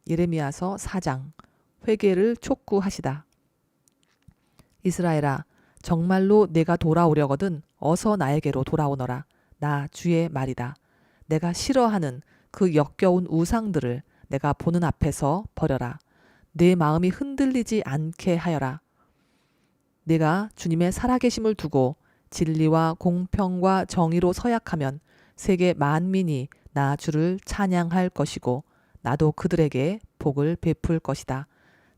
예레미야서 4장. 회개를 촉구하시다. 이스라엘아, 정말로 내가 돌아오려거든 어서 나에게로 돌아오너라. 나 주의 말이다. 내가 싫어하는 그 역겨운 우상들을 내가 보는 앞에서 버려라. 내 마음이 흔들리지 않게 하여라. 내가 주님의 살아계심을 두고 진리와 공평과 정의로 서약하면 세계 만민이 나 주를 찬양할 것이고 나도 그들에게 복을 베풀 것이다.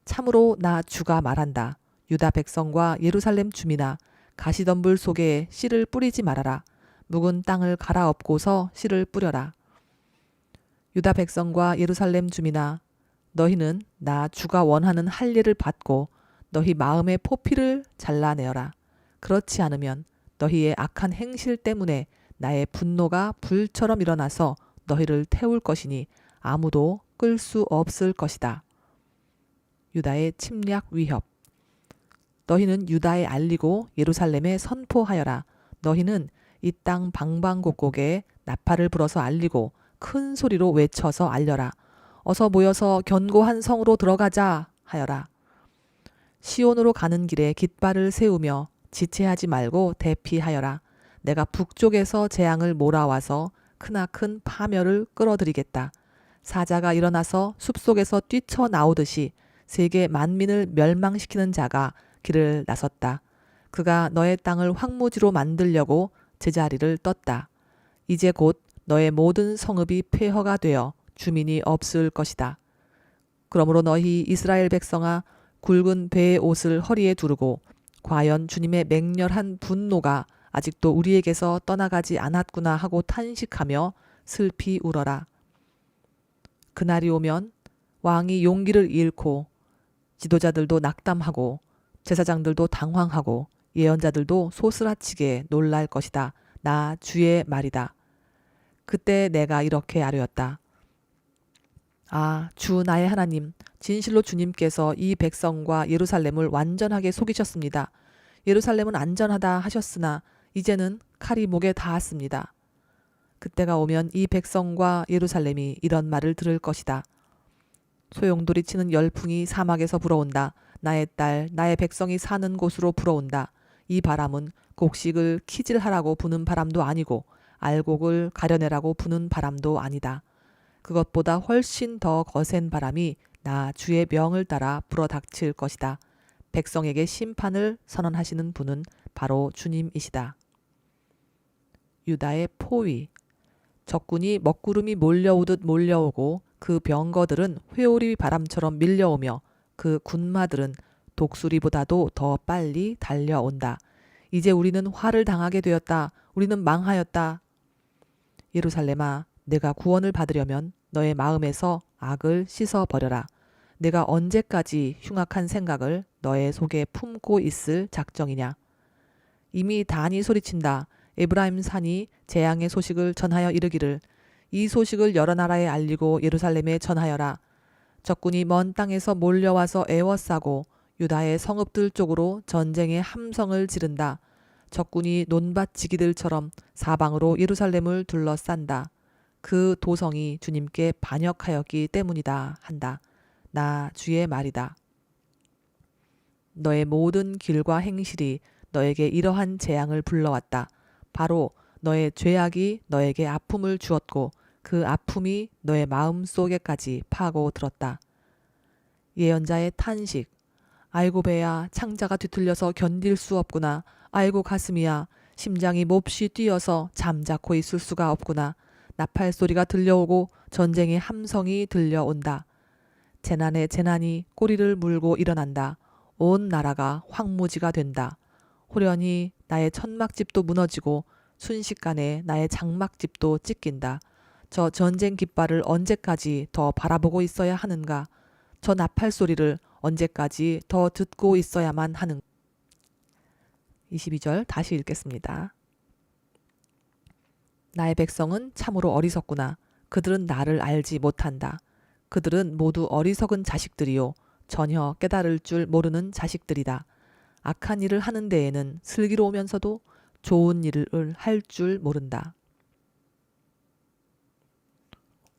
참으로 나 주가 말한다. 유다 백성과 예루살렘 주민아, 가시덤불 속에 씨를 뿌리지 말아라. 묵은 땅을 갈아엎고서 씨를 뿌려라. 유다 백성과 예루살렘 주민아, 너희는 나 주가 원하는 할례를 받고 너희 마음의 포피를 잘라내어라. 그렇지 않으면 너희의 악한 행실 때문에 나의 분노가 불처럼 일어나서 너희를 태울 것이니 아무도 끌 수 없을 것이다. 유다의 침략 위협. 너희는 유다에 알리고 예루살렘에 선포하여라. 너희는 이 땅 방방곡곡에 나팔을 불어서 알리고 큰 소리로 외쳐서 알려라. 어서 모여서 견고한 성으로 들어가자 하여라. 시온으로 가는 길에 깃발을 세우며 지체하지 말고 대피하여라. 내가 북쪽에서 재앙을 몰아와서 크나큰 파멸을 끌어들이겠다. 사자가 일어나서 숲속에서 뛰쳐나오듯이 세계 만민을 멸망시키는 자가 길을 나섰다. 그가 너의 땅을 황무지로 만들려고 제자리를 떴다. 이제 곧 너의 모든 성읍이 폐허가 되어 주민이 없을 것이다. 그러므로 너희 이스라엘 백성아, 굵은 배의 옷을 허리에 두르고 과연 주님의 맹렬한 분노가 아직도 우리에게서 떠나가지 않았구나 하고 탄식하며 슬피 울어라. 그날이 오면 왕이 용기를 잃고 지도자들도 낙담하고 제사장들도 당황하고 예언자들도 소스라치게 놀랄 것이다. 나 주의 말이다. 그때 내가 이렇게 아뢰었다. 아, 주 나의 하나님, 진실로 주님께서 이 백성과 예루살렘을 완전하게 속이셨습니다. 예루살렘은 안전하다 하셨으나 이제는 칼이 목에 닿았습니다. 그때가 오면 이 백성과 예루살렘이 이런 말을 들을 것이다. 소용돌이 치는 열풍이 사막에서 불어온다. 나의 딸, 나의 백성이 사는 곳으로 불어온다. 이 바람은 곡식을 키질하라고 부는 바람도 아니고 알곡을 가려내라고 부는 바람도 아니다. 그것보다 훨씬 더 거센 바람이 나 주의 명을 따라 불어닥칠 것이다. 백성에게 심판을 선언하시는 분은 바로 주님이시다. 유다의 포위. 적군이 먹구름이 몰려오듯 몰려오고 그 병거들은 회오리 바람처럼 밀려오며 그 군마들은 독수리보다도 더 빨리 달려온다. 이제 우리는 화를 당하게 되었다. 우리는 망하였다. 예루살렘아, 내가 구원을 받으려면 너의 마음에서 악을 씻어버려라. 내가 언제까지 흉악한 생각을 너의 속에 품고 있을 작정이냐. 이미 단이 소리친다. 에브라임 산이 재앙의 소식을 전하여 이르기를 이 소식을 여러 나라에 알리고 예루살렘에 전하여라. 적군이 먼 땅에서 몰려와서 애워싸고 유다의 성읍들 쪽으로 전쟁의 함성을 지른다. 적군이 논밭지기들처럼 사방으로 예루살렘을 둘러싼다. 그 도성이 주님께 반역하였기 때문이다 한다. 나 주의 말이다. 너의 모든 길과 행실이 너에게 이러한 재앙을 불러왔다. 바로 너의 죄악이 너에게 아픔을 주었고 그 아픔이 너의 마음 속에까지 파고들었다. 예언자의 탄식. 아이고 배야, 창자가 뒤틀려서 견딜 수 없구나. 아이고 가슴이야, 심장이 몹시 뛰어서 잠자코 있을 수가 없구나. 나팔 소리가 들려오고 전쟁의 함성이 들려온다. 재난에 재난이 꼬리를 물고 일어난다. 온 나라가 황무지가 된다. 호련히 나의 천막집도 무너지고 순식간에 나의 장막집도 찢긴다. 저 전쟁 깃발을 언제까지 더 바라보고 있어야 하는가? 저 나팔 소리를 언제까지 더 듣고 있어야만 하는가? 22절 다시 읽겠습니다. 나의 백성은 참으로 어리석구나. 그들은 나를 알지 못한다. 그들은 모두 어리석은 자식들이요, 전혀 깨달을 줄 모르는 자식들이다. 악한 일을 하는 데에는 슬기로우면서도 좋은 일을 할 줄 모른다.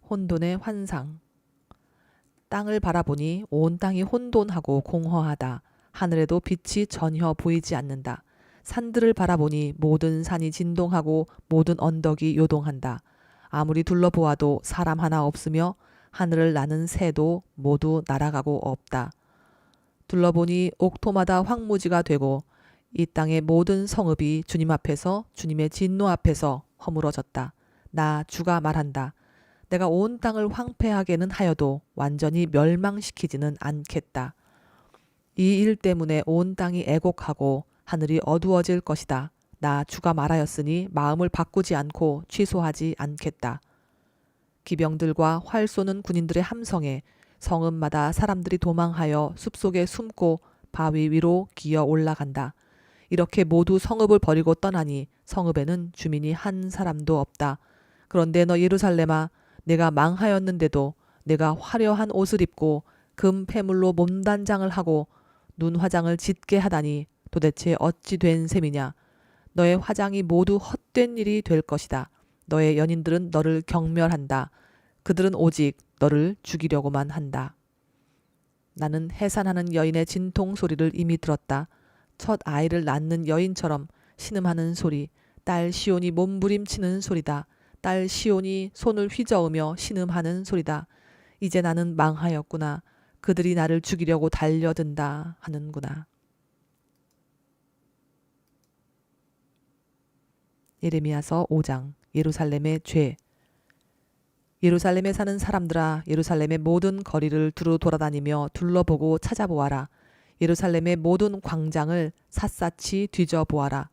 혼돈의 환상. 땅을 바라보니 온 땅이 혼돈하고 공허하다. 하늘에도 빛이 전혀 보이지 않는다. 산들을 바라보니 모든 산이 진동하고 모든 언덕이 요동한다. 아무리 둘러보아도 사람 하나 없으며 하늘을 나는 새도 모두 날아가고 없다. 둘러보니 옥토마다 황무지가 되고 이 땅의 모든 성읍이 주님 앞에서 주님의 진노 앞에서 허물어졌다. 나 주가 말한다. 내가 온 땅을 황폐하게는 하여도 완전히 멸망시키지는 않겠다. 이 일 때문에 온 땅이 애곡하고 하늘이 어두워질 것이다. 나 주가 말하였으니 마음을 바꾸지 않고 취소하지 않겠다. 기병들과 활 쏘는 군인들의 함성에 성읍마다 사람들이 도망하여 숲속에 숨고 바위 위로 기어 올라간다. 이렇게 모두 성읍을 버리고 떠나니 성읍에는 주민이 한 사람도 없다. 그런데 너 예루살렘아, 내가 망하였는데도 내가 화려한 옷을 입고 금 패물로 몸단장을 하고 눈 화장을 짙게 하다니 도대체 어찌 된 셈이냐. 너의 화장이 모두 헛된 일이 될 것이다. 너의 연인들은 너를 경멸한다. 그들은 오직 너를 죽이려고만 한다. 나는 해산하는 여인의 진통 소리를 이미 들었다. 첫 아이를 낳는 여인처럼 신음하는 소리, 딸 시온이 몸부림치는 소리다. 딸 시온이 손을 휘저으며 신음하는 소리다. 이제 나는 망하였구나. 그들이 나를 죽이려고 달려든다 하는구나. 예레미야서 5장. 예루살렘의 죄. 예루살렘에 사는 사람들아, 예루살렘의 모든 거리를 두루 돌아다니며 둘러보고 찾아보아라. 예루살렘의 모든 광장을 샅샅이 뒤져보아라.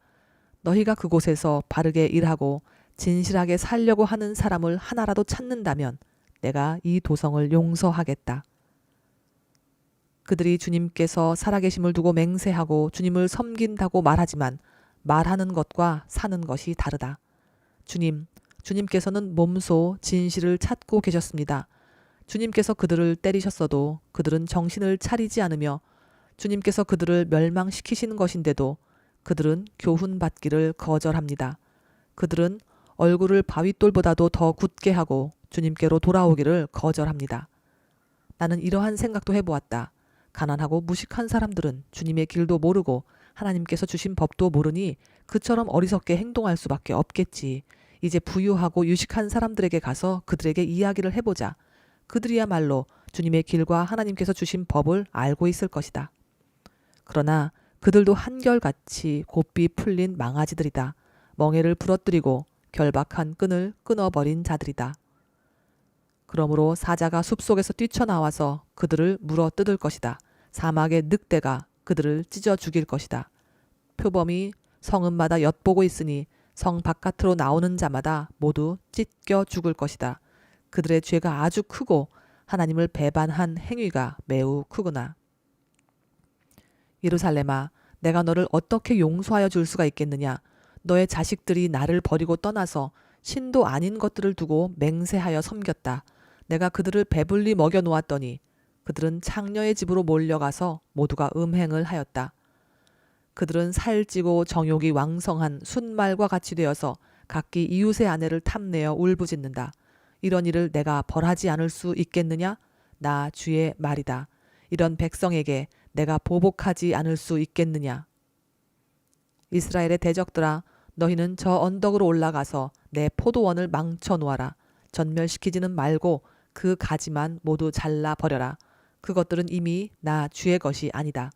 너희가 그곳에서 바르게 일하고 진실하게 살려고 하는 사람을 하나라도 찾는다면 내가 이 도성을 용서하겠다. 그들이 주님께서 살아계심을 두고 맹세하고 주님을 섬긴다고 말하지만 말하는 것과 사는 것이 다르다. 주님께서는 몸소 진실을 찾고 계셨습니다. 주님께서 그들을 때리셨어도 그들은 정신을 차리지 않으며 주님께서 그들을 멸망시키신 것인데도 그들은 교훈받기를 거절합니다. 그들은 얼굴을 바윗돌보다도 더 굳게 하고 주님께로 돌아오기를 거절합니다. 나는 이러한 생각도 해보았다. 가난하고 무식한 사람들은 주님의 길도 모르고 하나님께서 주신 법도 모르니 그처럼 어리석게 행동할 수밖에 없겠지. 이제 부유하고 유식한 사람들에게 가서 그들에게 이야기를 해보자. 그들이야말로 주님의 길과 하나님께서 주신 법을 알고 있을 것이다. 그러나 그들도 한결같이 곱비 풀린 망아지들이다. 멍에를 부러뜨리고 결박한 끈을 끊어버린 자들이다. 그러므로 사자가 숲속에서 뛰쳐나와서 그들을 물어뜯을 것이다. 사막의 늑대가 그들을 찢어 죽일 것이다. 표범이 성읍마다 엿보고 있으니 성 바깥으로 나오는 자마다 모두 찢겨 죽을 것이다. 그들의 죄가 아주 크고 하나님을 배반한 행위가 매우 크구나. 예루살렘아, 내가 너를 어떻게 용서하여 줄 수가 있겠느냐. 너의 자식들이 나를 버리고 떠나서 신도 아닌 것들을 두고 맹세하여 섬겼다. 내가 그들을 배불리 먹여 놓았더니 그들은 창녀의 집으로 몰려가서 모두가 음행을 하였다. 그들은 살찌고 정욕이 왕성한 순말과 같이 되어서 각기 이웃의 아내를 탐내어 울부짖는다. 이런 일을 내가 벌하지 않을 수 있겠느냐? 나 주의 말이다. 이런 백성에게 내가 보복하지 않을 수 있겠느냐? 이스라엘의 대적들아, 너희는 저 언덕으로 올라가서 내 포도원을 망쳐 놓아라. 전멸시키지는 말고 그 가지만 모두 잘라 버려라. 그것들은 이미 나 주의 것이 아니다.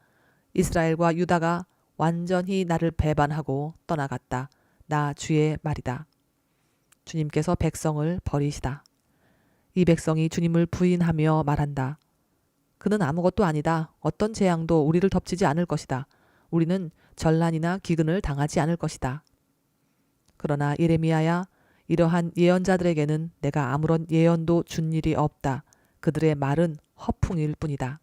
이스라엘과 유다가 완전히 나를 배반하고 떠나갔다. 나 주의 말이다. 주님께서 백성을 버리시다. 이 백성이 주님을 부인하며 말한다. 그는 아무것도 아니다. 어떤 재앙도 우리를 덮치지 않을 것이다. 우리는 전란이나 기근을 당하지 않을 것이다. 그러나 예레미야야, 이러한 예언자들에게는 내가 아무런 예언도 준 일이 없다. 그들의 말은 허풍일 뿐이다.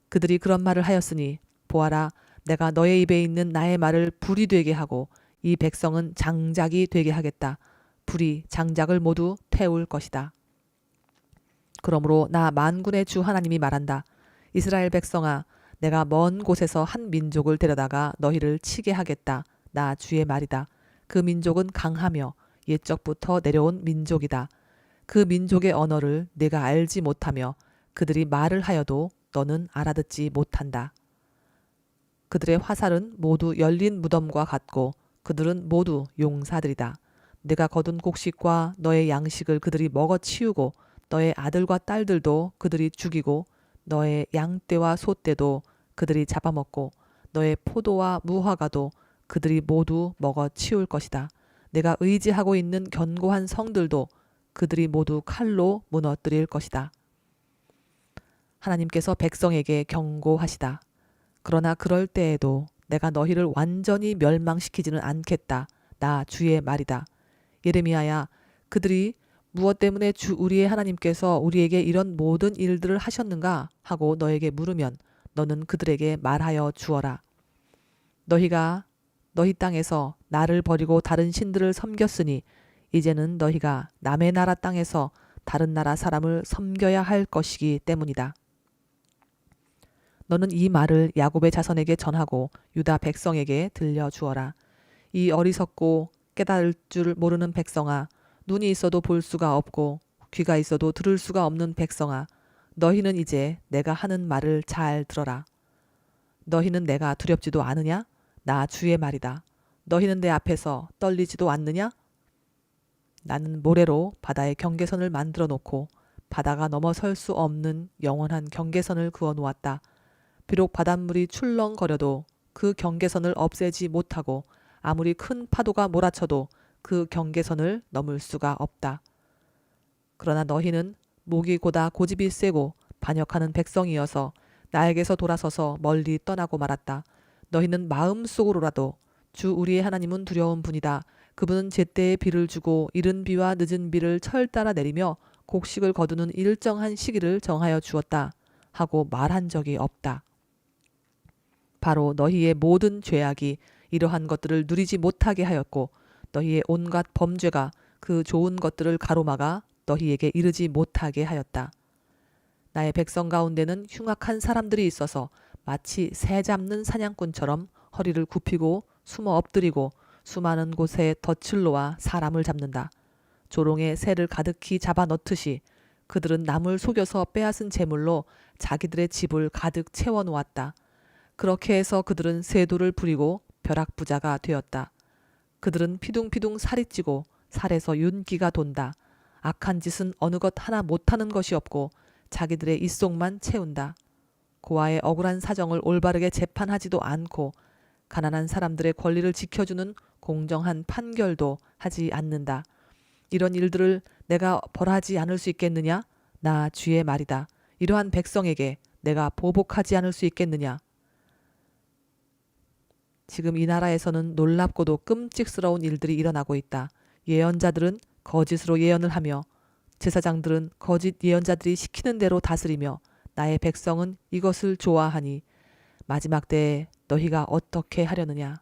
그들이 그런 말을 하였으니 보아라, 내가 너의 입에 있는 나의 말을 불이 되게 하고 이 백성은 장작이 되게 하겠다. 불이 장작을 모두 태울 것이다. 그러므로 나 만군의 주 하나님이 말한다. 이스라엘 백성아, 내가 먼 곳에서 한 민족을 데려다가 너희를 치게 하겠다. 나 주의 말이다. 그 민족은 강하며 옛적부터 내려온 민족이다. 그 민족의 언어를 내가 알지 못하며 그들이 말을 하여도 너는 알아듣지 못한다. 그들의 화살은 모두 열린 무덤과 같고 그들은 모두 용사들이다. 내가 거둔 곡식과 너의 양식을 그들이 먹어치우고 너의 아들과 딸들도 그들이 죽이고 너의 양떼와 소떼도 그들이 잡아먹고 너의 포도와 무화과도 그들이 모두 먹어치울 것이다. 내가 의지하고 있는 견고한 성들도 그들이 모두 칼로 무너뜨릴 것이다. 하나님께서 백성에게 경고하시다. 그러나 그럴 때에도 내가 너희를 완전히 멸망시키지는 않겠다. 나 주의 말이다. 예레미야야, 그들이 무엇 때문에 주 우리의 하나님께서 우리에게 이런 모든 일들을 하셨는가 하고 너에게 물으면 너는 그들에게 말하여 주어라. 너희가 너희 땅에서 나를 버리고 다른 신들을 섬겼으니 이제는 너희가 남의 나라 땅에서 다른 나라 사람을 섬겨야 할 것이기 때문이다. 너는 이 말을 야곱의 자손에게 전하고 유다 백성에게 들려주어라. 이 어리석고 깨달을 줄 모르는 백성아, 눈이 있어도 볼 수가 없고 귀가 있어도 들을 수가 없는 백성아, 너희는 이제 내가 하는 말을 잘 들어라. 너희는 내가 두렵지도 않으냐? 나 주의 말이다. 너희는 내 앞에서 떨리지도 않느냐? 나는 모래로 바다의 경계선을 만들어 놓고 바다가 넘어설 수 없는 영원한 경계선을 그어 놓았다. 비록 바닷물이 출렁거려도 그 경계선을 없애지 못하고 아무리 큰 파도가 몰아쳐도 그 경계선을 넘을 수가 없다. 그러나 너희는 목이 고다 고집이 세고 반역하는 백성이어서 나에게서 돌아서서 멀리 떠나고 말았다. 너희는 마음속으로라도 주 우리의 하나님은 두려운 분이다. 그분은 제때에 비를 주고 이른 비와 늦은 비를 철 따라 내리며 곡식을 거두는 일정한 시기를 정하여 주었다 하고 말한 적이 없다. 바로 너희의 모든 죄악이 이러한 것들을 누리지 못하게 하였고 너희의 온갖 범죄가 그 좋은 것들을 가로막아 너희에게 이르지 못하게 하였다. 나의 백성 가운데는 흉악한 사람들이 있어서 마치 새 잡는 사냥꾼처럼 허리를 굽히고 숨어 엎드리고 수많은 곳에 덫을 놓아 사람을 잡는다. 조롱에 새를 가득히 잡아 넣듯이 그들은 남을 속여서 빼앗은 재물로 자기들의 집을 가득 채워 놓았다. 그렇게 해서 그들은 세도를 부리고 벼락부자가 되었다. 그들은 피둥피둥 살이 찌고 살에서 윤기가 돈다. 악한 짓은 어느 것 하나 못하는 것이 없고 자기들의 입속만 채운다. 고아의 억울한 사정을 올바르게 재판하지도 않고 가난한 사람들의 권리를 지켜주는 공정한 판결도 하지 않는다. 이런 일들을 내가 벌하지 않을 수 있겠느냐? 나 주의 말이다. 이러한 백성에게 내가 보복하지 않을 수 있겠느냐? 지금 이 나라에서는 놀랍고도 끔찍스러운 일들이 일어나고 있다. 예언자들은 거짓으로 예언을 하며 제사장들은 거짓 예언자들이 시키는 대로 다스리며 나의 백성은 이것을 좋아하니 마지막 때에 너희가 어떻게 하려느냐.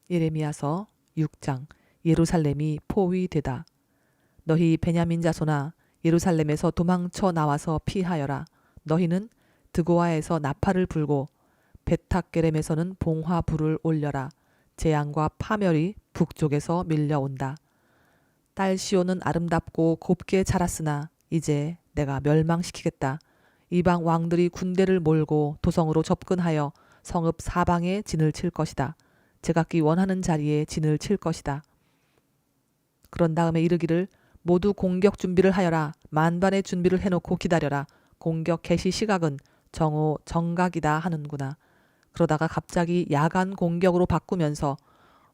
예레미야서 6장. 예루살렘이 포위되다. 너희 베냐민 자손아, 예루살렘에서 도망쳐 나와서 피하여라. 너희는 드고아에서 나팔을 불고 베탁게렘에서는 봉화불을 올려라. 재앙과 파멸이 북쪽에서 밀려온다. 딸 시온은 아름답고 곱게 자랐으나 이제 내가 멸망시키겠다. 이방 왕들이 군대를 몰고 도성으로 접근하여 성읍 사방에 진을 칠 것이다. 제각기 원하는 자리에 진을 칠 것이다. 그런 다음에 이르기를 모두 공격 준비를 하여라. 만반의 준비를 해놓고 기다려라. 공격 개시 시각은 정오 정각이다 하는구나. 그러다가 갑자기 야간 공격으로 바꾸면서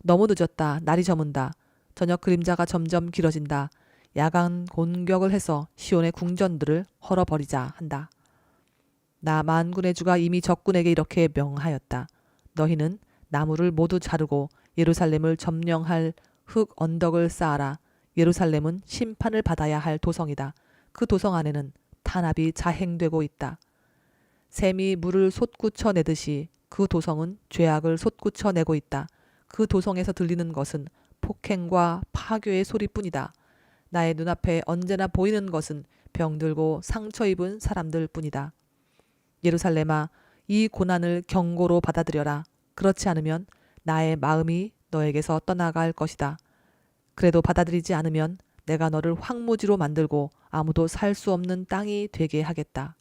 너무 늦었다. 날이 저문다. 저녁 그림자가 점점 길어진다. 야간 공격을 해서 시온의 궁전들을 헐어버리자 한다. 나 만군의 주가 이미 적군에게 이렇게 명하였다. 너희는 나무를 모두 자르고 예루살렘을 점령할 흙 언덕을 쌓아라. 예루살렘은 심판을 받아야 할 도성이다. 그 도성 안에는 탄압이 자행되고 있다. 샘이 물을 솟구쳐 내듯이 그 도성은 죄악을 솟구쳐 내고 있다. 그 도성에서 들리는 것은 폭행과 파괴의 소리뿐이다. 나의 눈앞에 언제나 보이는 것은 병들고 상처 입은 사람들 뿐이다. 예루살렘아, 이 고난을 경고로 받아들여라. 그렇지 않으면 나의 마음이 너에게서 떠나갈 것이다. 그래도 받아들이지 않으면 내가 너를 황무지로 만들고 아무도 살 수 없는 땅이 되게 하겠다.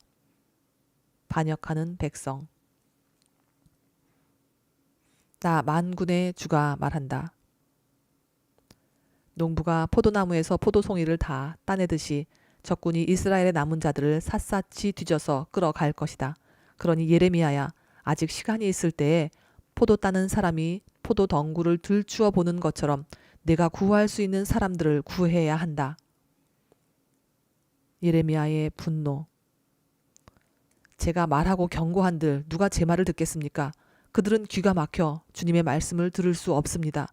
반역하는 백성. 나 만군의 주가 말한다. 농부가 포도나무에서 포도송이를 다 따내듯이 적군이 이스라엘의 남은 자들을 샅샅이 뒤져서 끌어갈 것이다. 그러니 예레미야야, 아직 시간이 있을 때에 포도 따는 사람이 포도 덩굴을 들추어 보는 것처럼 내가 구할 수 있는 사람들을 구해야 한다. 예레미야의 분노. 제가 말하고 경고한들 누가 제 말을 듣겠습니까? 그들은 귀가 막혀 주님의 말씀을 들을 수 없습니다.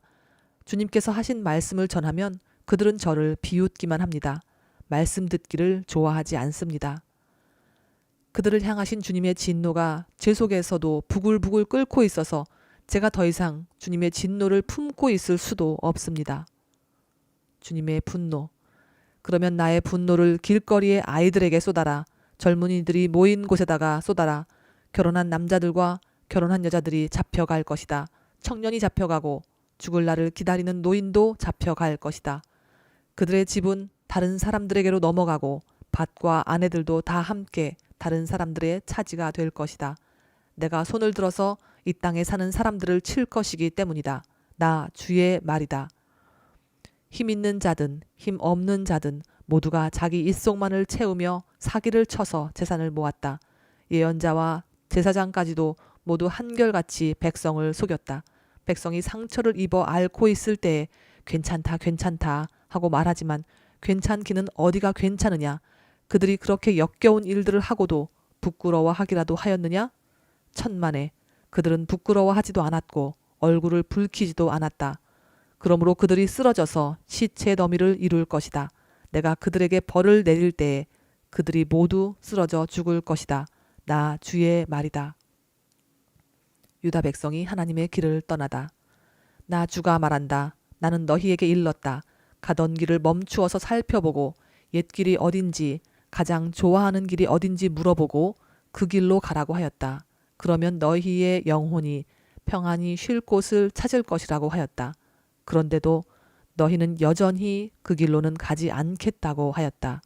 주님께서 하신 말씀을 전하면 그들은 저를 비웃기만 합니다. 말씀 듣기를 좋아하지 않습니다. 그들을 향하신 주님의 진노가 제 속에서도 부글부글 끓고 있어서 제가 더 이상 주님의 진노를 품고 있을 수도 없습니다. 주님의 분노. 그러면 나의 분노를 길거리의 아이들에게 쏟아라. 젊은이들이 모인 곳에다가 쏟아라. 결혼한 남자들과 결혼한 여자들이 잡혀갈 것이다. 청년이 잡혀가고 죽을 날을 기다리는 노인도 잡혀갈 것이다. 그들의 집은 다른 사람들에게로 넘어가고 밭과 아내들도 다 함께 다른 사람들의 차지가 될 것이다. 내가 손을 들어서 이 땅에 사는 사람들을 칠 것이기 때문이다. 나 주의 말이다. 힘 있는 자든 힘 없는 자든 모두가 자기 입속만을 채우며 사기를 쳐서 재산을 모았다. 예언자와 제사장까지도 모두 한결같이 백성을 속였다. 백성이 상처를 입어 앓고 있을 때에 괜찮다 괜찮다 하고 말하지만 괜찮기는 어디가 괜찮으냐. 그들이 그렇게 역겨운 일들을 하고도 부끄러워하기라도 하였느냐? 천만에 그들은 부끄러워하지도 않았고 얼굴을 붉히지도 않았다. 그러므로 그들이 쓰러져서 시체 더미를 이룰 것이다. 내가 그들에게 벌을 내릴 때에 그들이 모두 쓰러져 죽을 것이다. 나 주의 말이다. 유다 백성이 하나님의 길을 떠나다. 나 주가 말한다. 나는 너희에게 일렀다. 가던 길을 멈추어서 살펴보고 옛 길이 어딘지 가장 좋아하는 길이 어딘지 물어보고 그 길로 가라고 하였다. 그러면 너희의 영혼이 평안히 쉴 곳을 찾을 것이라고 하였다. 그런데도 너희는 여전히 그 길로는 가지 않겠다고 하였다.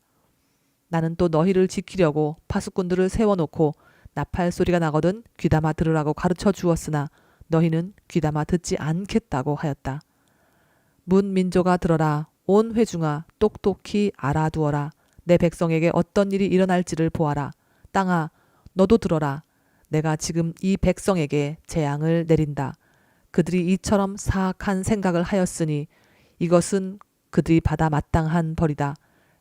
나는 또 너희를 지키려고 파수꾼들을 세워놓고 나팔 소리가 나거든 귀담아 들으라고 가르쳐 주었으나 너희는 귀담아 듣지 않겠다고 하였다. 문 민족아 들어라. 온 회중아 똑똑히 알아두어라. 내 백성에게 어떤 일이 일어날지를 보아라. 땅아 너도 들어라. 내가 지금 이 백성에게 재앙을 내린다. 그들이 이처럼 사악한 생각을 하였으니 이것은 그들이 받아 마땅한 벌이다.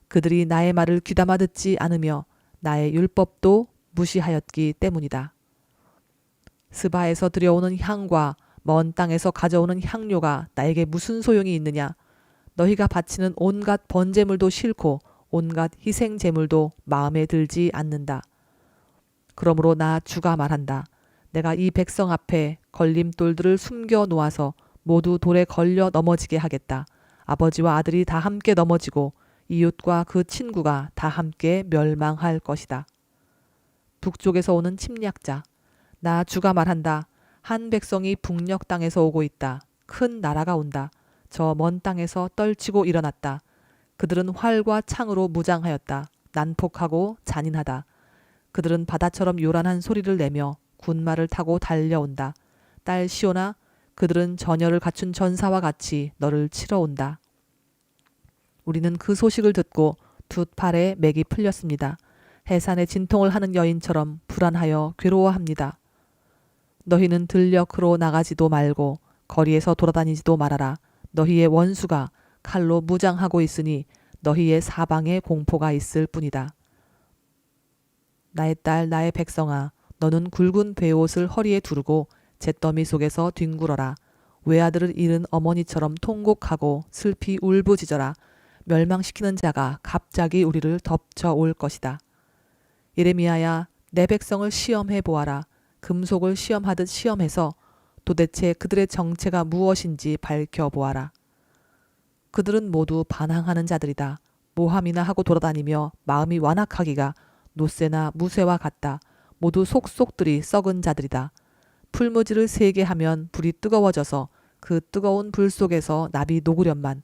그들이 나의 말을 귀담아 듣지 않으며 나의 율법도 무시하였기 때문이다. 스바에서 들여오는 향과 먼 땅에서 가져오는 향료가 나에게 무슨 소용이 있느냐. 너희가 바치는 온갖 번제물도 싫고 온갖 희생제물도 마음에 들지 않는다. 그러므로 나 주가 말한다. 내가 이 백성 앞에 걸림돌들을 숨겨 놓아서 모두 돌에 걸려 넘어지게 하겠다. 아버지와 아들이 다 함께 넘어지고 이웃과 그 친구가 다 함께 멸망할 것이다. 북쪽에서 오는 침략자. 나 주가 말한다. 한 백성이 북녘 땅에서 오고 있다. 큰 나라가 온다. 저 먼 땅에서 떨치고 일어났다. 그들은 활과 창으로 무장하였다. 난폭하고 잔인하다. 그들은 바다처럼 요란한 소리를 내며 군마를 타고 달려온다. 딸 시온아, 그들은 전열을 갖춘 전사와 같이 너를 치러 온다. 우리는 그 소식을 듣고 두 팔에 맥이 풀렸습니다. 해산에 진통을 하는 여인처럼 불안하여 괴로워합니다. 너희는 들녘으로 나가지도 말고 거리에서 돌아다니지도 말아라. 너희의 원수가 칼로 무장하고 있으니 너희의 사방에 공포가 있을 뿐이다. 나의 딸 나의 백성아, 너는 굵은 베옷을 허리에 두르고 잿더미 속에서 뒹굴어라. 외아들을 잃은 어머니처럼 통곡하고 슬피 울부짖어라. 멸망시키는 자가 갑자기 우리를 덮쳐올 것이다. 예레미야야, 내 백성을 시험해 보아라. 금속을 시험하듯 시험해서 도대체 그들의 정체가 무엇인지 밝혀보아라. 그들은 모두 반항하는 자들이다. 모함이나 하고 돌아다니며 마음이 완악하기가 노새나 무새와 같다. 모두 속속들이 썩은 자들이다. 풀무지를 세게 하면 불이 뜨거워져서 그 뜨거운 불 속에서 납이 녹으련만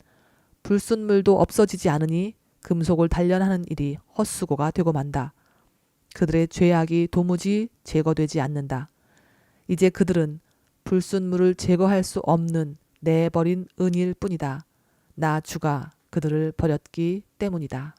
불순물도 없어지지 않으니 금속을 단련하는 일이 헛수고가 되고 만다. 그들의 죄악이 도무지 제거되지 않는다. 이제 그들은 불순물을 제거할 수 없는 내버린 은일 뿐이다. 나 주가 그들을 버렸기 때문이다.